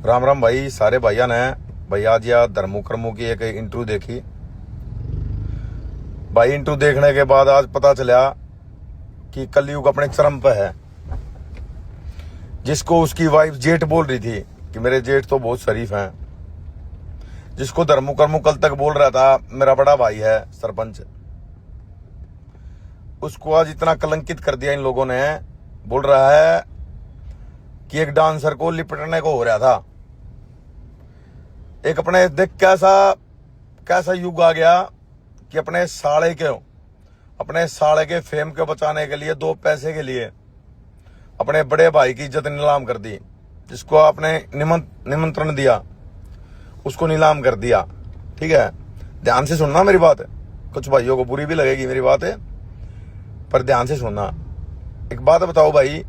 राम राम भाई, सारे भाइया ने भाई आज या धर्मो कर्मों की एक इंटरव्यू देखी भाई। इंटरव्यू देखने के बाद आज पता चला कि कलयुग अपने चरम पे है। जिसको उसकी वाइफ जेठ बोल रही थी कि मेरे जेठ तो बहुत शरीफ हैं, जिसको धर्मो कर्मो कल तक बोल रहा था मेरा बड़ा भाई है सरपंच, उसको आज इतना कलंकित कर दिया इन लोगों ने। बोल रहा है कि एक डांसर को लिपटने को हो रहा था। एक अपने देख कैसा युग आ गया कि अपने साले के फेम को बचाने के लिए, दो पैसे के लिए अपने बड़े भाई की इज्जत नीलाम कर दी। जिसको आपने निमंत्रण दिया उसको नीलाम कर दिया। ठीक है, ध्यान से सुनना मेरी बात। कुछ भाइयों को बुरी भी लगेगी मेरी बात है, पर ध्यान से सुनना। एक बात बताओ भाई,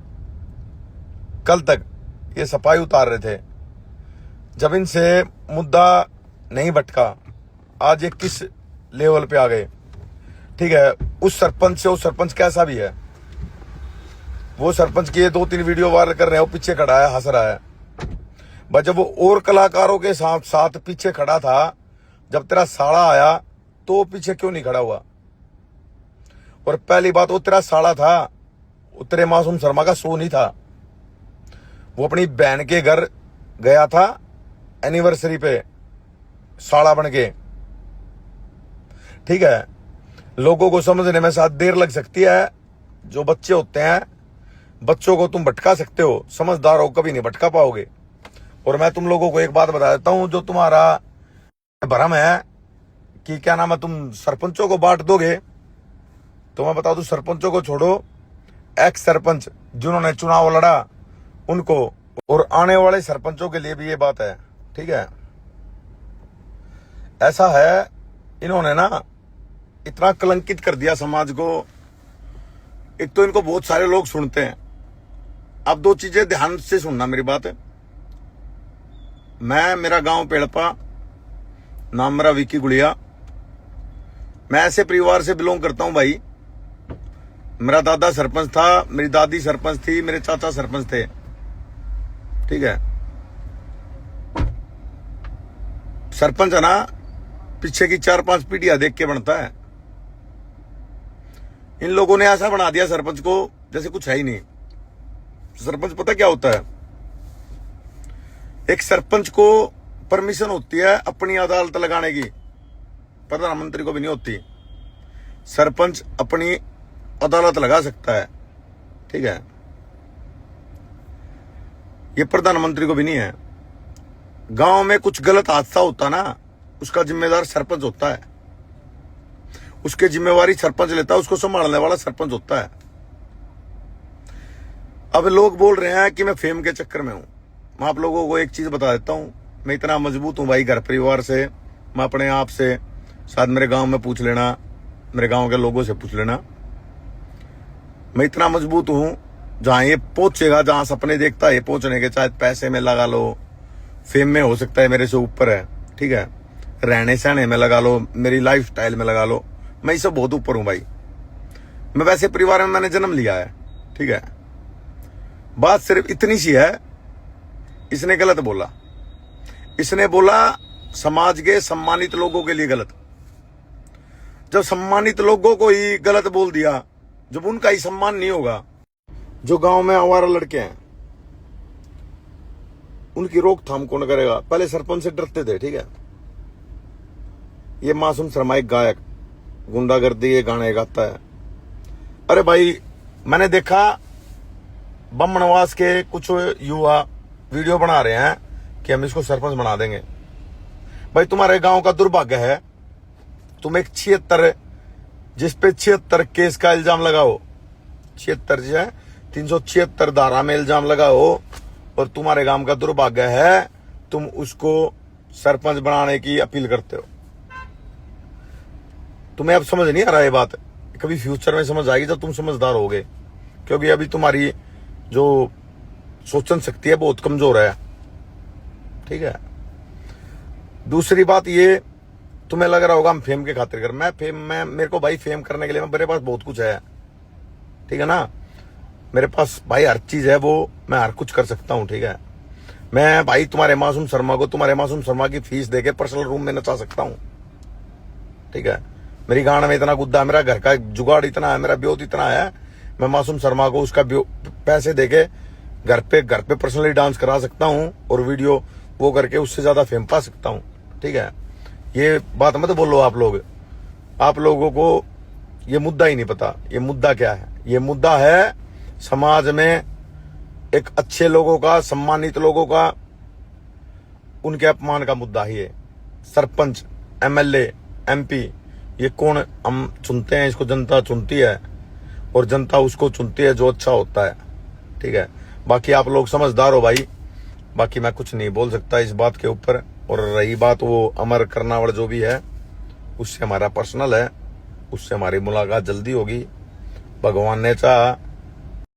कल तक ये सफाई उतार रहे थे, जब इनसे मुद्दा नहीं भटका आज ये किस लेवल पे आ गए। ठीक है, उस सरपंच कैसा भी है, वो सरपंच की 2-3 वीडियो वायरल कर रहे हैं, वो पीछे खड़ा है हंस रहा है। बस जब वो और कलाकारों के साथ पीछे खड़ा था, जब तेरा साला आया तो पीछे क्यों नहीं खड़ा हुआ। और पहली बात, वो तेरा साला था, वो तेरे मासूम शर्मा का शो नहीं था। वो अपनी बहन के घर गया था एनिवर्सरी पे साला बन के। ठीक है, लोगों को समझने में शायद देर लग सकती है। जो बच्चे होते हैं, बच्चों को तुम भटका सकते हो, समझदार हो कभी नहीं भटका पाओगे। और मैं तुम लोगों को एक बात बता देता हूं, जो तुम्हारा भ्रम है कि क्या नाम है तुम सरपंचों को बांट दोगे, तो मैं बता दूं सरपंचों को छोड़ो, एक्स सरपंच जिन्होंने चुनाव लड़ा उनको, और आने वाले सरपंचों के लिए भी ये बात है। ठीक है, ऐसा है, इन्होंने ना इतना कलंकित कर दिया समाज को। एक तो इनको बहुत सारे लोग सुनते हैं। अब दो चीजें ध्यान से सुनना मेरी बात है। मेरा गांव पेड़पा, नाम मेरा विकी गुड़िया। मैं ऐसे परिवार से बिलोंग करता हूं भाई। मेरा दादा सरपंच था, मेरी दादी सरपंच थी, मेरे चाचा सरपंच थे। ठीक है, सरपंच है ना, पीछे की 4-5 पीढ़ियां देख के बनता है। इन लोगों ने ऐसा बना दिया सरपंच को जैसे कुछ है ही नहीं। सरपंच पता क्या होता है, एक सरपंच को परमिशन होती है अपनी अदालत लगाने की, प्रधानमंत्री को भी नहीं होती। सरपंच अपनी अदालत लगा सकता है। ठीक है, ये प्रधानमंत्री को भी नहीं है। गांव में कुछ गलत हादसा होता ना, उसका जिम्मेदार सरपंच होता है। उसकी जिम्मेवारी सरपंच लेता है, उसको संभालने वाला सरपंच होता है। अब लोग बोल रहे हैं कि मैं फेम के चक्कर में हूं। मैं आप लोगों को एक चीज बता देता हूं, मैं इतना मजबूत हूं भाई घर परिवार से। मैं अपने आप से, शायद मेरे गांव में पूछ लेना, मेरे गांव के लोगों से पूछ लेना, मैं इतना मजबूत हूं। जहां ये पहुंचेगा, जहां सपने देखता है ये पहुंचने के, चाहे पैसे में लगा लो, फेम में हो सकता है मेरे से ऊपर है। ठीक है, रहने सहने में लगा लो, मेरी लाइफ स्टाइल में लगा लो, मैं इससे बहुत ऊपर हूं भाई। मैं वैसे परिवार में मैंने जन्म लिया है। ठीक है, बात सिर्फ इतनी सी है, इसने गलत बोला। इसने बोला समाज के सम्मानित लोगों के लिए गलत। जब सम्मानित लोगों को ही गलत बोल दिया, जब उनका ही सम्मान नहीं होगा, जो गांव में आवारा लड़के हैं उनकी रोकथाम कौन करेगा। पहले सरपंच से डरते थे। ठीक है, ये मासूम शर्मा एक गायक, गुंडागर्दी ये गाने गाता है। अरे भाई, मैंने देखा बमनवास के कुछ युवा वीडियो बना रहे हैं कि हम इसको सरपंच बना देंगे। भाई तुम्हारे गांव का दुर्भाग्य है, तुम एक 76 जिसपे 76 केस का इल्जाम लगाओ, 76 जो है 376 धारा में इल्जाम लगाओ, और तुम्हारे गांव का दुर्भाग्य है तुम उसको सरपंच बनाने की अपील करते हो। तुम्हें अब समझ नहीं आ रहा है बात, कभी फ्यूचर में समझ आएगी जब तुम समझदार होगे, क्योंकि अभी तुम्हारी जो सोचन शक्ति है बहुत कमजोर है। ठीक है, दूसरी बात ये, तुम्हें लग रहा होगा हम फेम के खातिर कर, मैं मेरे को भाई फेम करने के लिए मेरे पास बहुत कुछ है। ठीक है ना, मेरे पास भाई हर चीज है, वो मैं हर कुछ कर सकता हूं। ठीक है, मैं भाई तुम्हारे मासूम शर्मा को तुम्हारे मासूम शर्मा की फीस देके पर्सनल रूम में नचा सकता हूं, ठीक है। मेरी गांड में इतना गुद्दा है, मेरा घर का जुगाड़ इतना है, मेरा ब्योत इतना है, मैं मासूम शर्मा को उसका पैसे देके घर पे पर्सनली डांस करा सकता हूं और वीडियो वो करके उससे ज्यादा फेम पा सकता हूं, ठीक है। ये बात मत बोलो आप लोगों को ये मुद्दा ही नहीं पता। ये मुद्दा क्या है? ये मुद्दा है समाज में एक अच्छे लोगों का, सम्मानित लोगों का, उनके अपमान का मुद्दा ही है। सरपंच, एमएलए, एमपी, ये कौन हम चुनते हैं? इसको जनता चुनती है और जनता उसको चुनती है जो अच्छा होता है, ठीक है। बाकी आप लोग समझदार हो भाई, बाकी मैं कुछ नहीं बोल सकता इस बात के ऊपर। और रही बात वो अमर कर्नावड़ जो भी है, उससे हमारा पर्सनल है, उससे हमारी मुलाकात जल्दी होगी। भगवान ने चाहा